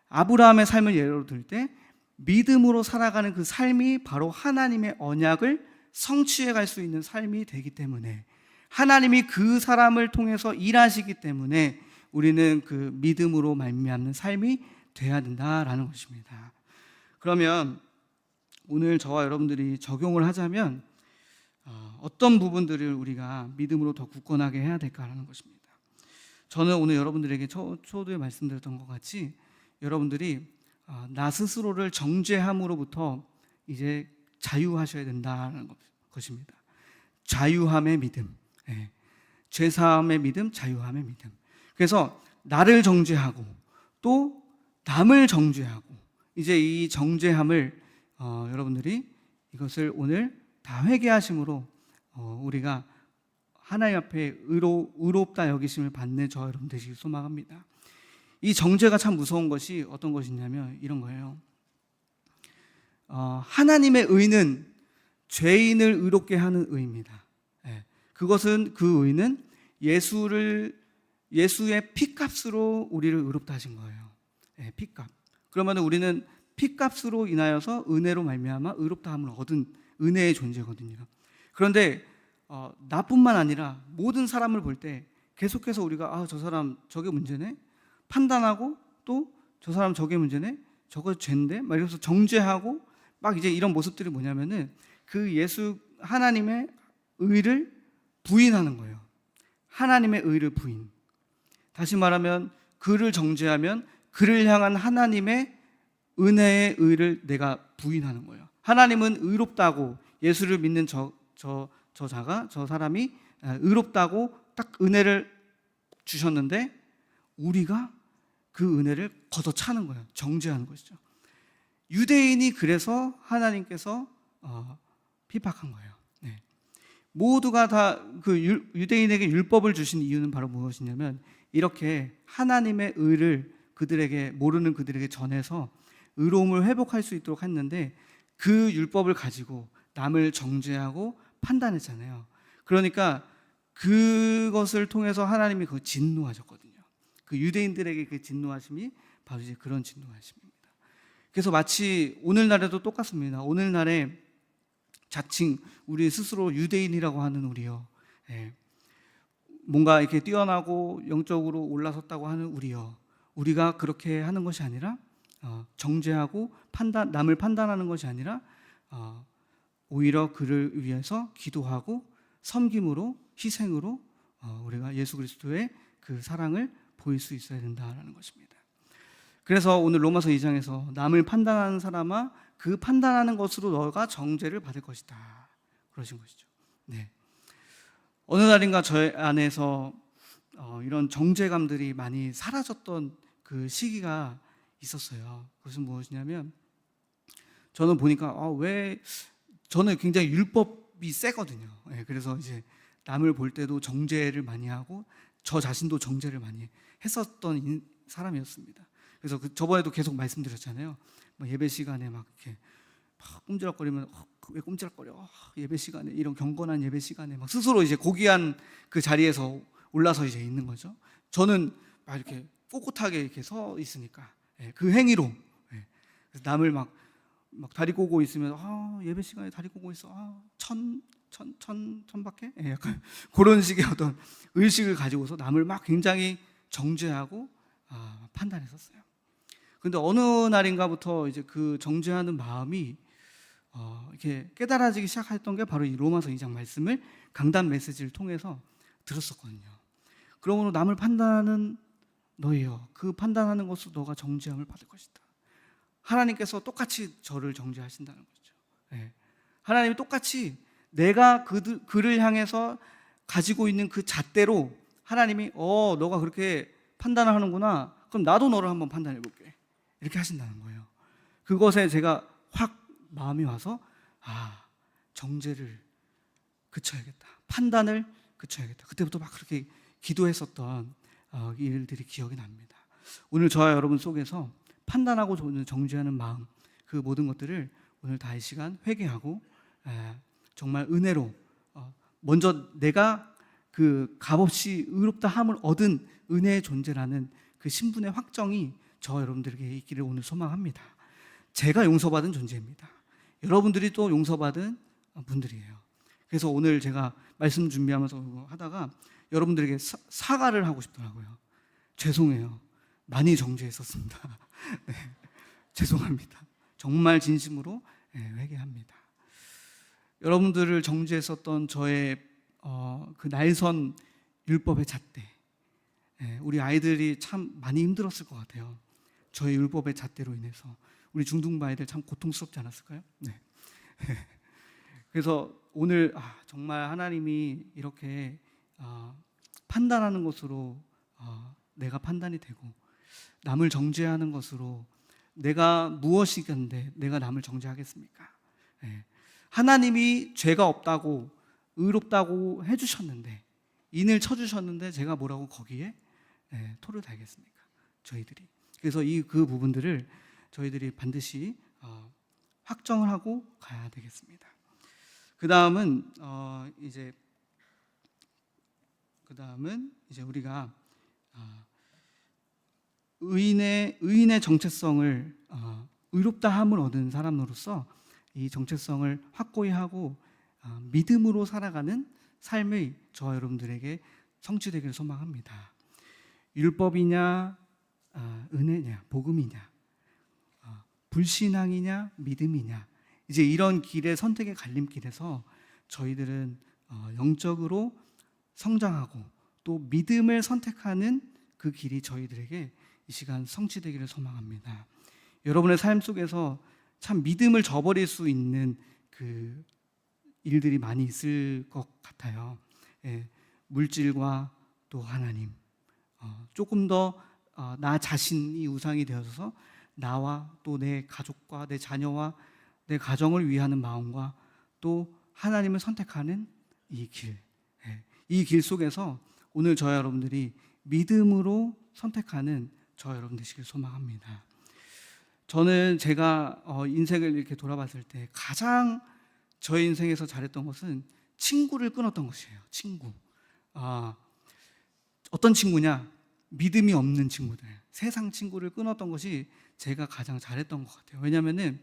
아브라함의 삶을 예로 들 때 믿음으로 살아가는 그 삶이 바로 하나님의 언약을 성취해 갈 수 있는 삶이 되기 때문에, 하나님이 그 사람을 통해서 일하시기 때문에 우리는 그 믿음으로 말미암는 삶이 돼야 된다라는 것입니다. 그러면 오늘 저와 여러분들이 적용을 하자면 어떤 부분들을 우리가 믿음으로 더 굳건하게 해야 될까라는 것입니다. 저는 오늘 여러분들에게 초두에 말씀드렸던 것 같이 여러분들이 나 스스로를 정죄함으로부터 이제 자유하셔야 된다는 것입니다. 자유함의 믿음, 죄사함의 믿음, 자유함의 믿음. 그래서 나를 정죄하고 또 남을 정죄하고, 이제 이 정죄함을 여러분들이 이것을 오늘 다 회개하심으로 우리가 하나님 앞에 의롭다 여기심을 받는 저 여러분 되시길 소망합니다. 이 정죄가 참 무서운 것이 어떤 것이냐면 이런 거예요. 하나님의 의는 죄인을 의롭게 하는 의입니다. 그것은, 그 의는 예수의 피값으로 우리를 의롭다 하신 거예요. 피값. 그러면 우리는 피값으로 인하여서 은혜로 말미암아 의롭다함을 얻은 은혜의 존재거든요. 그런데 나뿐만 아니라 모든 사람을 볼 때 계속해서 우리가 저 사람 저게 문제네, 판단하고 또 저 사람 저게 문제네, 저거 죄인데, 막 이러면서 정죄하고 막 이제 이런 모습들이 뭐냐면은 그 하나님의 의를 부인하는 거예요. 하나님의 의를 부인. 다시 말하면 그를 정죄하면 그를 향한 하나님의 은혜의 의를 내가 부인하는 거예요. 하나님은 의롭다고, 예수를 믿는 저 사람이 의롭다고 딱 은혜를 주셨는데 우리가 그 은혜를 걷어차는 거예요. 정죄하는 것이죠. 유대인이 그래서 하나님께서 핍박한 거예요. 모두가 다 그 유대인에게 율법을 주신 이유는 바로 무엇이냐면, 이렇게 하나님의 의를 모르는 그들에게 전해서 의로움을 회복할 수 있도록 했는데, 그 율법을 가지고 남을 정죄하고 판단했잖아요. 그러니까 그것을 통해서 하나님이 진노하셨거든요. 그 유대인들에게 그 진노하심이 바로 이제 그런 진노하심입니다. 그래서 마치 오늘날에도 똑같습니다. 오늘날에 자칭 우리 스스로 유대인이라고 하는 우리요, 뭔가 이렇게 뛰어나고 영적으로 올라섰다고 하는 우리요, 우리가 그렇게 하는 것이 아니라 정죄하고 남을 판단하는 것이 아니라 오히려 그를 위해서 기도하고 섬김으로, 희생으로 우리가 예수 그리스도의 그 사랑을 보일 수 있어야 된다라는 것입니다. 그래서 오늘 로마서 2장에서 남을 판단하는 사람아 그 판단하는 것으로 너가 정죄를 받을 것이다 그러신 것이죠. 네. 어느 날인가 저의 안에서 이런 정죄감들이 많이 사라졌던 그 시기가 있었어요. 그것은 무엇이냐면 저는 보니까 왜 저는 굉장히 율법이 세거든요. 네, 그래서 이제 남을 볼 때도 정죄를 많이 하고 저 자신도 정죄를 많이 했었던 사람이었습니다. 그래서 저번에도 계속 말씀드렸잖아요. 예배 시간에 막 이렇게 막 꼼지락거리면 왜 꼼지락거려? 예배 시간에 이런 경건한 예배 시간에 막 스스로 이제 고귀한 그 자리에서 올라서 이제 있는 거죠. 저는 막 이렇게 꼿꼿하게 이렇게 서 있으니까 그 행위로 그래서 남을 막 다리 꼬고 있으면 예배 시간에 다리 꼬고 있어 천밖에 약간 그런 식의 어떤 의식을 가지고서 남을 막 굉장히 정죄하고 판단했었어요. 근데 어느 날인가부터 이제 그 정죄하는 마음이 이렇게 깨달아지기 시작했던 게 바로 이 로마서 2장 말씀을 강단 메시지를 통해서 들었었거든요. 그러므로 남을 판단하는 너희여 그 판단하는 것으로 너가 정죄함을 받을 것이다. 하나님께서 똑같이 저를 정죄하신다는 거죠. 네. 하나님이 똑같이 내가 그를 향해서 가지고 있는 그 잣대로 하나님이 너가 그렇게 판단을 하는구나. 그럼 나도 너를 한번 판단해 볼게. 이렇게 하신다는 거예요. 그것에 제가 확 마음이 와서 정죄를 그쳐야겠다. 판단을 그쳐야겠다. 그때부터 막 그렇게 기도했었던 일들이 기억이 납니다. 오늘 저와 여러분 속에서 판단하고 정죄하는 마음 그 모든 것들을 오늘 다 이 시간 회개하고 정말 은혜로 먼저 내가 그 값없이 의롭다 함을 얻은 은혜의 존재라는 그 신분의 확정이 저와 여러분들에게 있기를 오늘 소망합니다. 제가 용서받은 존재입니다. 여러분들이 또 용서받은 분들이에요. 그래서 오늘 제가 말씀 준비하면서 하다가 여러분들에게 사과를 하고 싶더라고요. 죄송해요. 많이 정죄했었습니다. 네, 죄송합니다. 정말 진심으로 회개합니다. 여러분들을 정죄했었던 저의 그 날선 율법의 잣대, 우리 아이들이 참 많이 힘들었을 것 같아요. 저의 율법의 잣대로 인해서 우리 중등부 아이들 참 고통스럽지 않았을까요? 네. 그래서 오늘 정말 하나님이 이렇게 판단하는 것으로 내가 판단이 되고 남을 정죄하는 것으로 내가 무엇이건데 내가 남을 정죄하겠습니까? 하나님이 죄가 없다고 의롭다고 해주셨는데 인을 쳐주셨는데 제가 뭐라고 거기에 토를 달겠습니까? 저희들이. 그래서 그 부분들을 저희들이 반드시 확정을 하고 가야 되겠습니다. 그 다음은 이제 우리가 의인의 정체성을 의롭다 함을 얻은 사람으로서 이 정체성을 확고히 하고 믿음으로 살아가는 삶의 저와 여러분들에게 성취되기를 소망합니다. 율법이냐 은혜냐 복음이냐 불신앙이냐 믿음이냐 이제 이런 길의 선택의 갈림길에서 저희들은 영적으로 성장하고 또 믿음을 선택하는 그 길이 저희들에게 이 시간 성취되기를 소망합니다. 여러분의 삶 속에서 참 믿음을 저버릴 수 있는 그 일들이 많이 있을 것 같아요. 물질과 또 하나님, 조금 더 나 자신이 우상이 되어서 나와 또 내 가족과 내 자녀와 내 가정을 위하는 마음과 또 하나님을 선택하는 이 길, 이 길 속에서 오늘 저와 여러분들이 믿음으로 선택하는 저와 여러분 되시길 소망합니다. 저는 제가 인생을 이렇게 돌아봤을 때 가장 저의 인생에서 잘했던 것은 친구를 끊었던 것이에요. 친구. 어떤 친구냐? 믿음이 없는 친구들, 세상 친구를 끊었던 것이 제가 가장 잘했던 것 같아요. 왜냐하면은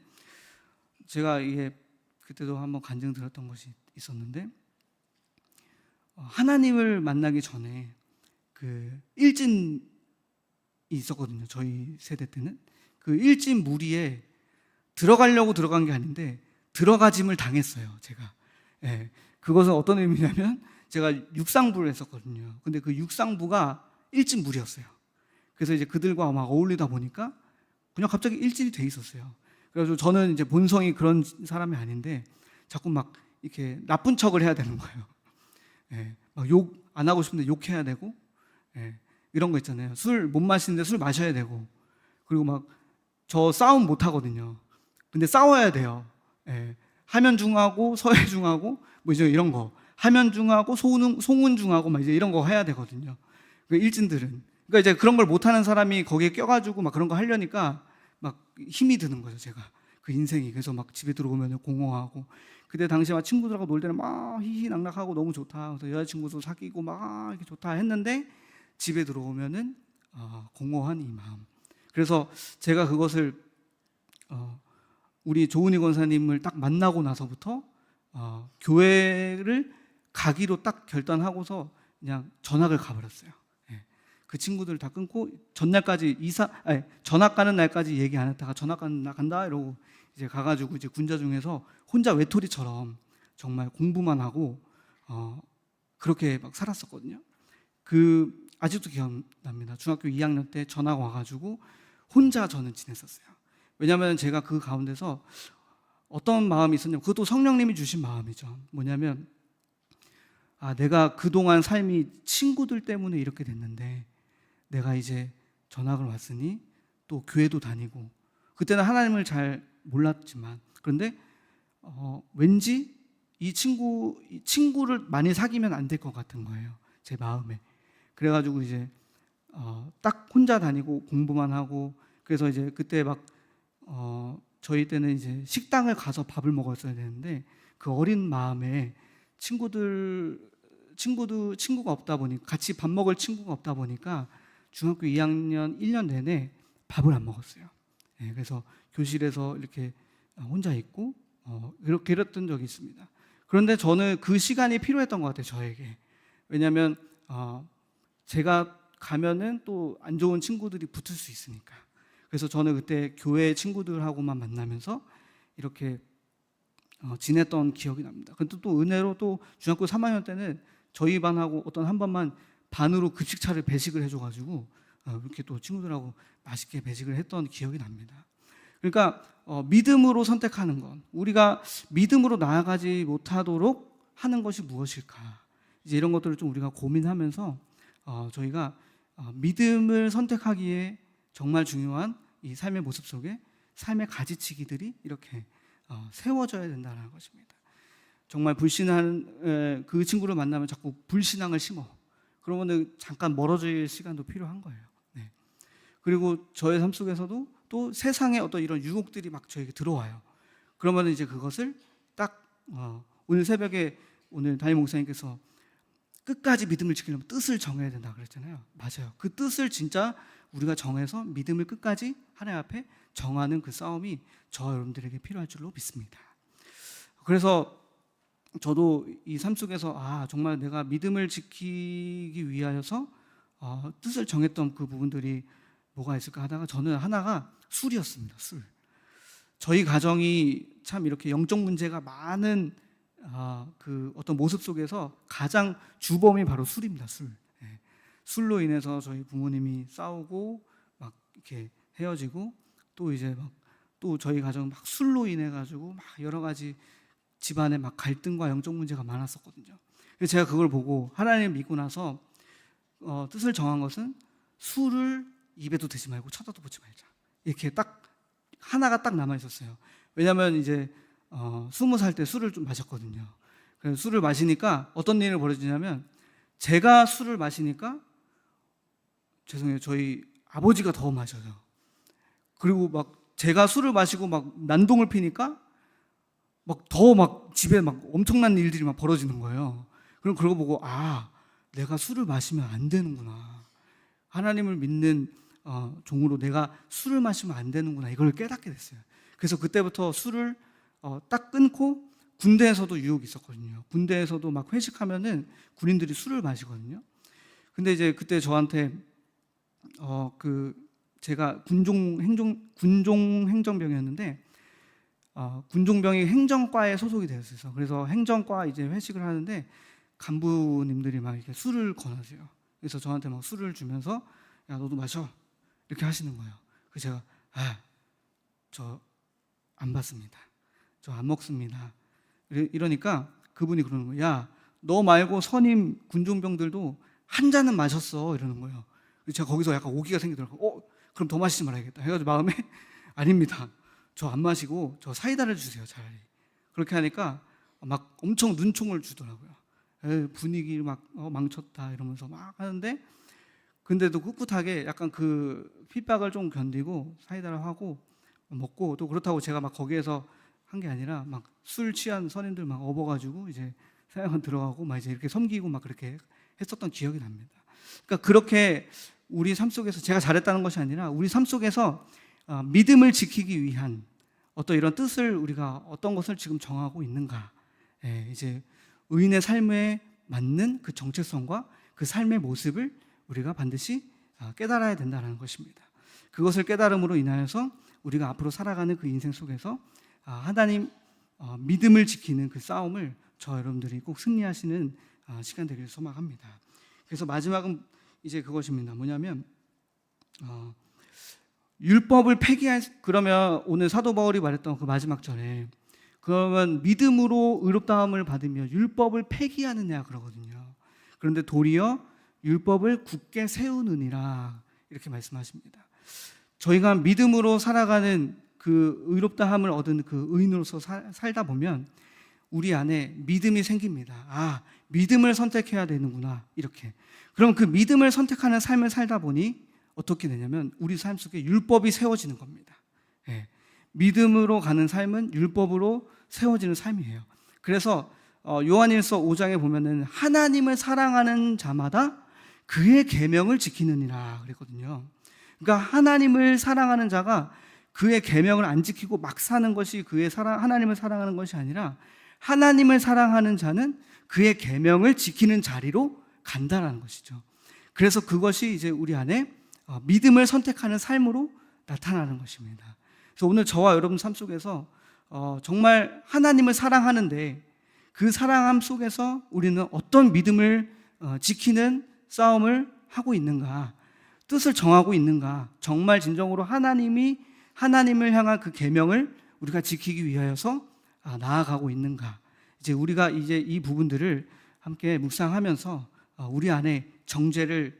제가 이게 그때도 한번 간증 들었던 것이 있었는데 하나님을 만나기 전에 그 일진이 있었거든요. 저희 세대 때는 그 일진 무리에 들어가려고 들어간 게 아닌데 들어가짐을 당했어요. 제가 그것은 어떤 의미냐면 제가 육상부를 했었거든요. 근데 그 육상부가 일진무리였어요. 그래서 이제 그들과 막 어울리다 보니까 그냥 갑자기 일진이 돼 있었어요. 그래서 저는 이제 본성이 그런 사람이 아닌데 자꾸 막 이렇게 나쁜 척을 해야 되는 거예요. 예, 막 욕 안 하고 싶은데 욕해야 되고, 예, 이런 거 있잖아요. 술 못 마시는데 술 마셔야 되고, 그리고 막 저 싸움 못 하거든요. 근데 싸워야 돼요. 예, 하면중하고 서해중하고 뭐 이제 이런 거, 하면중하고 송은중하고 막 이제 이런 거 해야 되거든요. 그 일진들은. 그러니까 이제 그런 걸 못하는 사람이 거기에 껴가지고 막 그런 거 하려니까 막 힘이 드는 거죠, 제가. 그 인생이. 그래서 막 집에 들어오면 공허하고. 그때 당시에 막 친구들하고 놀 때는 막 희희낙낙하고 너무 좋다. 그래서 여자친구도 사귀고 막 이렇게 좋다 했는데 집에 들어오면은 공허한 이 마음. 그래서 제가 그것을 우리 조은희 권사님을 딱 만나고 나서부터 교회를 가기로 딱 결단하고서 그냥 전학을 가버렸어요. 예. 그 친구들 다 끊고 전날까지 전학 가는 날까지 얘기 안 했다가 전학 간다 이러고 이제 가가지고 이제 군자 중에서 혼자 외톨이처럼 정말 공부만 하고 그렇게 막 살았었거든요. 그 아직도 기억납니다. 중학교 2학년 때 전학 와가지고 혼자 저는 지냈었어요. 왜냐하면 제가 그 가운데서 어떤 마음이 있었냐면 그것도 성령님이 주신 마음이죠. 뭐냐면 내가 그동안 삶이 친구들 때문에 이렇게 됐는데 내가 이제 전학을 왔으니 또 교회도 다니고 그때는 하나님을 잘 몰랐지만 그런데 왠지 이 친구를 많이 사귀면 안 될 것 같은 거예요. 제 마음에. 그래가지고 이제 딱 혼자 다니고 공부만 하고 그래서 이제 그때 막 저희 때는 이제 식당을 가서 밥을 먹었어야 되는데 그 어린 마음에 친구가 없다 보니까 같이 밥 먹을 친구가 없다 보니까 중학교 2학년 1년 내내 밥을 안 먹었어요. 네, 그래서 교실에서 이렇게 혼자 있고 이렇게 이랬던 적이 있습니다. 그런데 저는 그 시간이 필요했던 것 같아요, 저에게. 왜냐하면 제가 가면은 또 안 좋은 친구들이 붙을 수 있으니까. 그래서 저는 그때 교회 친구들하고만 만나면서 이렇게 지냈던 기억이 납니다. 근데 또 은혜로 또 중학교 3학년 때는 저희 반하고 어떤 한 번만 반으로 급식차를 배식을 해줘가지고 이렇게 또 친구들하고 맛있게 배식을 했던 기억이 납니다. 그러니까 믿음으로 선택하는 것, 우리가 믿음으로 나아가지 못하도록 하는 것이 무엇일까? 이제 이런 것들을 좀 우리가 고민하면서 저희가 믿음을 선택하기에 정말 중요한 이 삶의 모습 속에 삶의 가지치기들이 이렇게 세워져야 된다는 것입니다. 정말 불신한 그 친구를 만나면 자꾸 불신앙을 심어. 그러면 잠깐 멀어질 시간도 필요한 거예요. 네. 그리고 저의 삶 속에서도 또 세상의 어떤 이런 유혹들이 막 저에게 들어와요. 그러면 이제 그것을 딱 오늘 새벽에 오늘 담임 목사님께서 끝까지 믿음을 지키려면 뜻을 정해야 된다 그랬잖아요. 맞아요. 그 뜻을 진짜 우리가 정해서 믿음을 끝까지 하나님 앞에 정하는 그 싸움이 저와 여러분들에게 필요할 줄로 믿습니다. 그래서 저도 이 삶 속에서 정말 내가 믿음을 지키기 위하여서 뜻을 정했던 그 부분들이 뭐가 있을까 하다가 저는 하나가 술이었습니다. 술. 저희 가정이 참 이렇게 영적 문제가 많은 그 어떤 모습 속에서 가장 주범이 바로 술입니다. 술. 예. 술로 인해서 저희 부모님이 싸우고 막 이렇게 헤어지고 또 이제 막 또 저희 가정 막 술로 인해 가지고 막 여러 가지 집안에 막 갈등과 영적 문제가 많았었거든요. 그래서 제가 그걸 보고 하나님 믿고 나서 뜻을 정한 것은 술을 입에도 대지 말고 쳐다도 보지 말자. 이렇게 딱 하나가 딱 남아 있었어요. 왜냐하면 이제 20살 때 술을 좀 마셨거든요. 그래서 술을 마시니까 어떤 일이 벌어지냐면 제가 술을 마시니까 죄송해요. 저희 아버지가 더 마셔요. 그리고 막 제가 술을 마시고 막 난동을 피니까 막 더 막 집에 막 엄청난 일들이 막 벌어지는 거예요. 그럼 그걸 보고 내가 술을 마시면 안 되는구나. 하나님을 믿는 종으로 내가 술을 마시면 안 되는구나. 이걸 깨닫게 됐어요. 그래서 그때부터 술을 딱 끊고 군대에서도 유혹이 있었거든요. 군대에서도 막 회식하면은 군인들이 술을 마시거든요. 근데 이제 그때 저한테 제가 군종 행정병이었는데 군종병이 행정과에 소속이 되었어요. 그래서 행정과 이제 회식을 하는데 간부님들이 막 이렇게 술을 권하세요. 그래서 저한테 막 술을 주면서 야 너도 마셔 이렇게 하시는 거예요. 그래서 제가 저 안 받습니다. 저 안 먹습니다. 이러니까 그분이 그러는 거예요. 야 너 말고 선임 군종병들도 한 잔은 마셨어 이러는 거예요. 그래서 제가 거기서 약간 오기가 생기더라고요. 그럼 더 마시지 말아야겠다 해가지고 마음에 아닙니다. 저 안 마시고 저 사이다를 주세요 차라리. 그렇게 하니까 막 엄청 눈총을 주더라고요. 분위기 막 망쳤다 이러면서 막 하는데 근데도 꿋꿋하게 약간 그 핍박을 좀 견디고 사이다를 하고 먹고 또 그렇다고 제가 막 거기에서 한 게 아니라 막 술 취한 선임들 막 업어가지고 이제 사역원 들어가고 막 이제 이렇게 섬기고 막 그렇게 했었던 기억이 납니다. 그러니까 그렇게 우리 삶 속에서 제가 잘했다는 것이 아니라 우리 삶 속에서 믿음을 지키기 위한 어떤 이런 뜻을 우리가 어떤 것을 지금 정하고 있는가. 이제 의인의 삶에 맞는 그 정체성과 그 삶의 모습을 우리가 반드시 깨달아야 된다는 것입니다. 그것을 깨달음으로 인하여서 우리가 앞으로 살아가는 그 인생 속에서 하나님 믿음을 지키는 그 싸움을 저와 여러분들이 꼭 승리하시는 시간 되기를 소망합니다. 그래서 마지막은 이제 그것입니다. 뭐냐면 율법을 폐기할 그러면 오늘 사도 바울이 말했던 그 마지막 절에 그러면 믿음으로 의롭다함을 받으며 율법을 폐기하느냐 그러거든요. 그런데 도리어 율법을 굳게 세우느니라 이렇게 말씀하십니다. 저희가 믿음으로 살아가는 그 의롭다함을 얻은 그 의인으로서 살다 보면 우리 안에 믿음이 생깁니다. 믿음을 선택해야 되는구나 이렇게. 그럼 그 믿음을 선택하는 삶을 살다 보니 어떻게 되냐면 우리 삶 속에 율법이 세워지는 겁니다. 믿음으로 가는 삶은 율법으로 세워지는 삶이에요. 그래서 요한일서 5장에 보면은 하나님을 사랑하는 자마다 그의 계명을 지키느니라 그랬거든요. 그러니까 하나님을 사랑하는 자가 그의 계명을 안 지키고 막 사는 것이 하나님을 사랑하는 것이 아니라 하나님을 사랑하는 자는 그의 계명을 지키는 자리로 간다라는 것이죠. 그래서 그것이 이제 우리 안에 믿음을 선택하는 삶으로 나타나는 것입니다. 그래서 오늘 저와 여러분 삶 속에서 정말 하나님을 사랑하는데 그 사랑함 속에서 우리는 어떤 믿음을 지키는 싸움을 하고 있는가, 뜻을 정하고 있는가, 정말 진정으로 하나님을 향한 그 계명을 우리가 지키기 위하여서 나아가고 있는가. 이제 우리가 이제 이 부분들을 함께 묵상하면서 우리 안에 정죄를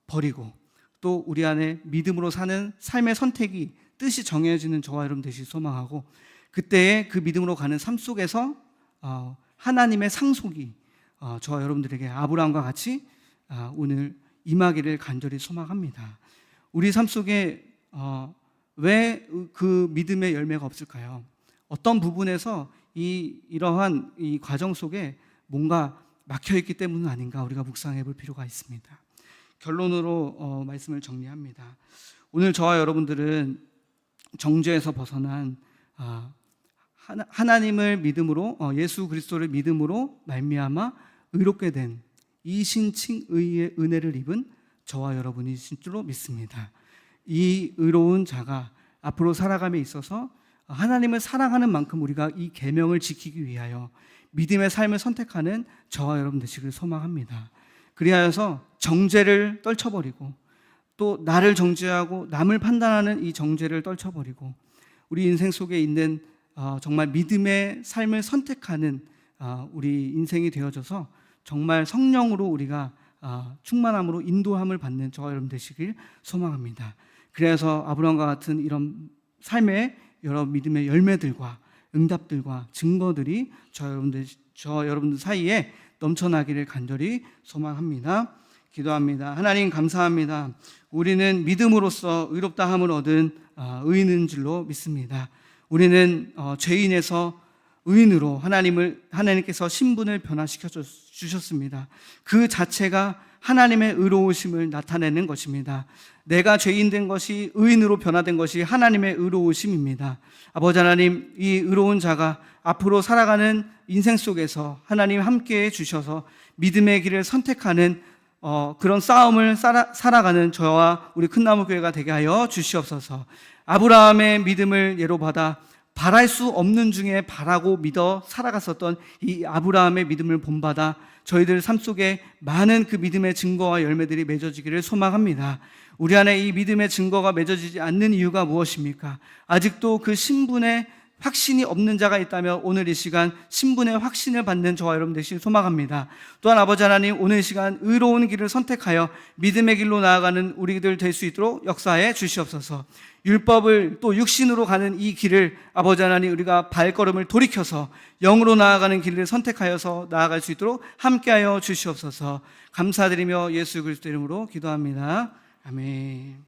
버리고 또 우리 안에 믿음으로 사는 삶의 선택이 뜻이 정해지는 저와 여러분 되시길 소망하고 그때의 그 믿음으로 가는 삶 속에서 하나님의 상속이 저와 여러분들에게 아브라함과 같이 오늘 임하기를 간절히 소망합니다. 우리 삶 속에 왜 그 믿음의 열매가 없을까요? 어떤 부분에서 이러한 이 과정 속에 뭔가 막혀있기 때문은 아닌가 우리가 묵상해 볼 필요가 있습니다. 결론으로 말씀을 정리합니다. 오늘 저와 여러분들은 정죄에서 벗어난 하나님을 믿음으로 예수 그리스도를 믿음으로 말미암아 의롭게 된 이신칭의의 은혜를 입은 저와 여러분이신 줄로 믿습니다. 이 의로운 자가 앞으로 살아감에 있어서 하나님을 사랑하는 만큼 우리가 이 계명을 지키기 위하여 믿음의 삶을 선택하는 저와 여러분 되시길 소망합니다. 그리하여서 정죄를 떨쳐버리고 또 나를 정죄하고 남을 판단하는 이 정죄를 떨쳐버리고 우리 인생 속에 있는 정말 믿음의 삶을 선택하는 우리 인생이 되어져서 정말 성령으로 우리가 충만함으로 인도함을 받는 저와 여러분 되시길 소망합니다. 그래서 아브라함과 같은 이런 삶의 여러 믿음의 열매들과 응답들과 증거들이 저 여러분들 사이에 넘쳐나기를 간절히 소망합니다. 기도합니다. 하나님 감사합니다. 우리는 믿음으로써 의롭다함을 얻은 의인인 줄로 믿습니다. 우리는 죄인에서 의인으로 하나님께서 신분을 변화시켜 주셨습니다. 그 자체가 하나님의 의로우심을 나타내는 것입니다. 내가 죄인 된 것이 의인으로 변화된 것이 하나님의 의로우심입니다. 아버지 하나님, 이 의로운 자가 앞으로 살아가는 인생 속에서 하나님 함께해 주셔서 믿음의 길을 선택하는 그런 싸움을 살아가는 저와 우리 큰나무교회가 되게 하여 주시옵소서. 아브라함의 믿음을 예로 받아 바랄 수 없는 중에 바라고 믿어 살아갔었던 이 아브라함의 믿음을 본받아 저희들 삶 속에 많은 그 믿음의 증거와 열매들이 맺어지기를 소망합니다. 우리 안에 이 믿음의 증거가 맺어지지 않는 이유가 무엇입니까? 아직도 그 신분의 확신이 없는 자가 있다면 오늘 이 시간 신분의 확신을 받는 저와 여러분 되시길 소망합니다. 또한 아버지 하나님, 오늘 이 시간 의로운 길을 선택하여 믿음의 길로 나아가는 우리들 될 수 있도록 역사해 주시옵소서. 율법을 또 육신으로 가는 이 길을 아버지 하나님, 우리가 발걸음을 돌이켜서 영으로 나아가는 길을 선택하여서 나아갈 수 있도록 함께하여 주시옵소서. 감사드리며 예수 그리스도 이름으로 기도합니다. 아멘.